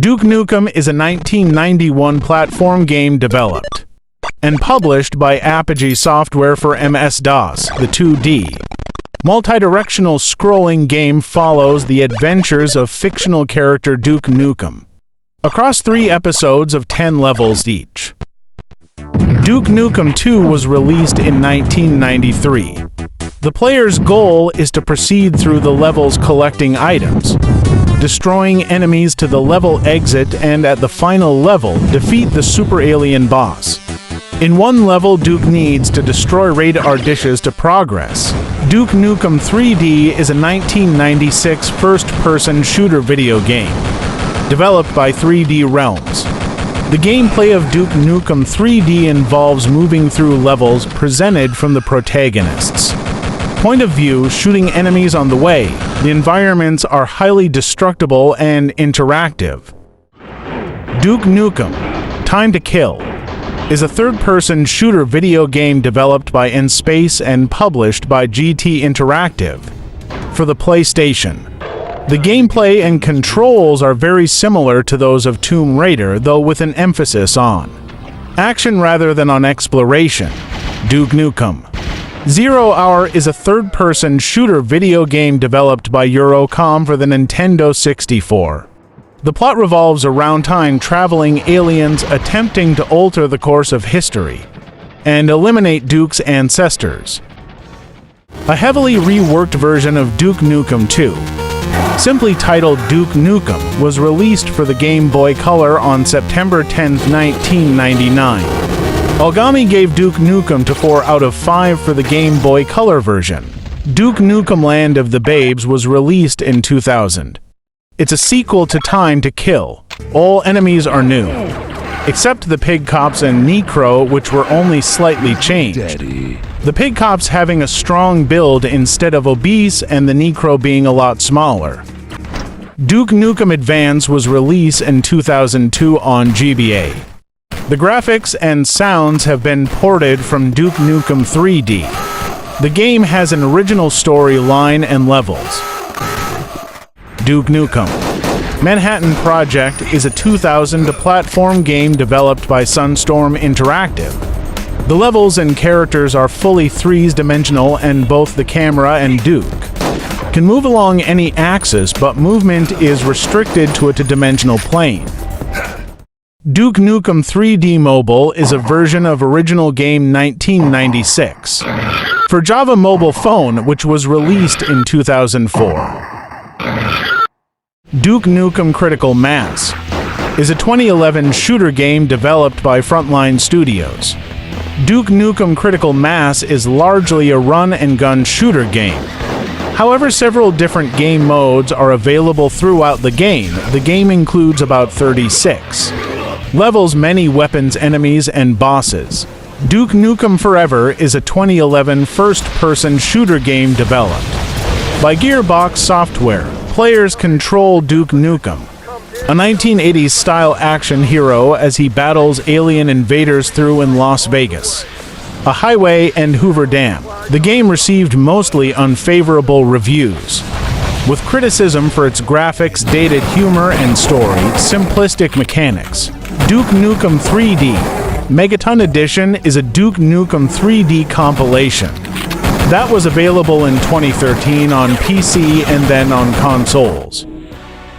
Duke Nukem is a 1991 platform game developed and published by Apogee Software for MS-DOS, the 2D. Multidirectional scrolling game follows the adventures of fictional character Duke Nukem across 3 episodes of 10 levels each. Duke Nukem II was released in 1993. The player's goal is to proceed through the levels collecting items, destroying enemies to the level exit, and at the final level, defeat the super alien boss. In one level, Duke needs to destroy radar dishes to progress. Duke Nukem 3D is a 1996 first-person shooter video game, developed by 3D Realms. The gameplay of Duke Nukem 3D involves moving through levels presented from the protagonists' point of view, shooting enemies on the way. The environments are highly destructible and interactive. Duke Nukem Time to Kill is a third-person shooter video game developed by Nspace and published by GT Interactive for the PlayStation. The gameplay and controls are very similar to those of Tomb Raider, though with an emphasis on action rather than on exploration. Duke Nukem 0 Hour is a third-person shooter video game developed by Eurocom for the Nintendo 64. The plot revolves around time-traveling aliens attempting to alter the course of history and eliminate Duke's ancestors. A heavily reworked version of Duke Nukem II, simply titled Duke Nukem, was released for the Game Boy Color on September 10, 1999. Ogami gave Duke Nukem to 4 out of 5 for the Game Boy Color version. Duke Nukem Land of the Babes was released in 2000. It's a sequel to Time to Kill. All enemies are new, except the Pig Cops and Necro, which were only slightly changed. The Pig Cops having a strong build instead of obese, and the Necro being a lot smaller. Duke Nukem Advance was released in 2002 on GBA. The graphics and sounds have been ported from Duke Nukem 3D. The game has an original storyline and levels. Duke Nukem Manhattan Project is a 2000 platform game developed by Sunstorm Interactive. The levels and characters are fully 3-dimensional, and both the camera and Duke can move along any axis, but movement is restricted to a 2-dimensional plane. Duke Nukem 3D Mobile is a version of original game 1996 for Java mobile phone, which was released in 2004. Duke Nukem Critical Mass is a 2011 shooter game developed by Frontline Studios. Duke Nukem Critical Mass is largely a run-and-gun shooter game. However, several different game modes are available throughout the game. The game includes about 36 levels, many weapons, enemies, and bosses. Duke Nukem Forever is a 2011 first-person shooter game developed by Gearbox Software. Players control Duke Nukem, a 1980s-style action hero, as he battles alien invaders through in Las Vegas, a highway, and Hoover Dam. The game received mostly unfavorable reviews, with criticism for its graphics, dated humor and story, simplistic mechanics. Duke Nukem 3D Megaton Edition is a Duke Nukem 3D compilation that was available in 2013 on PC and then on consoles.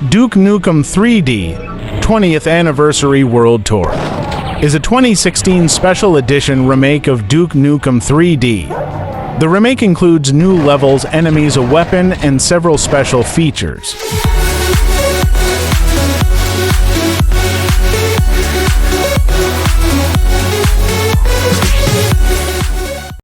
Duke Nukem 3D 20th Anniversary World Tour is a 2016 special edition remake of Duke Nukem 3D. The remake includes new levels, enemies, a weapon, and several special features.